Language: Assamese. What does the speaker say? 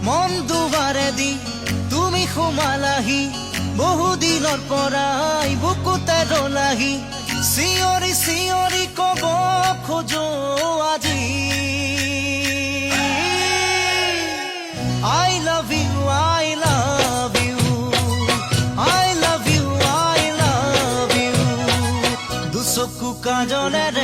মন দুবাৰে দি তুমি সোমালাহি বহুদিনৰ পৰাই বুকুতে ৰলাহি চিঞৰি চিঞৰি কব খোজো আজি I love you, I love you, I love you, I love you দুচকু কাজলেৰে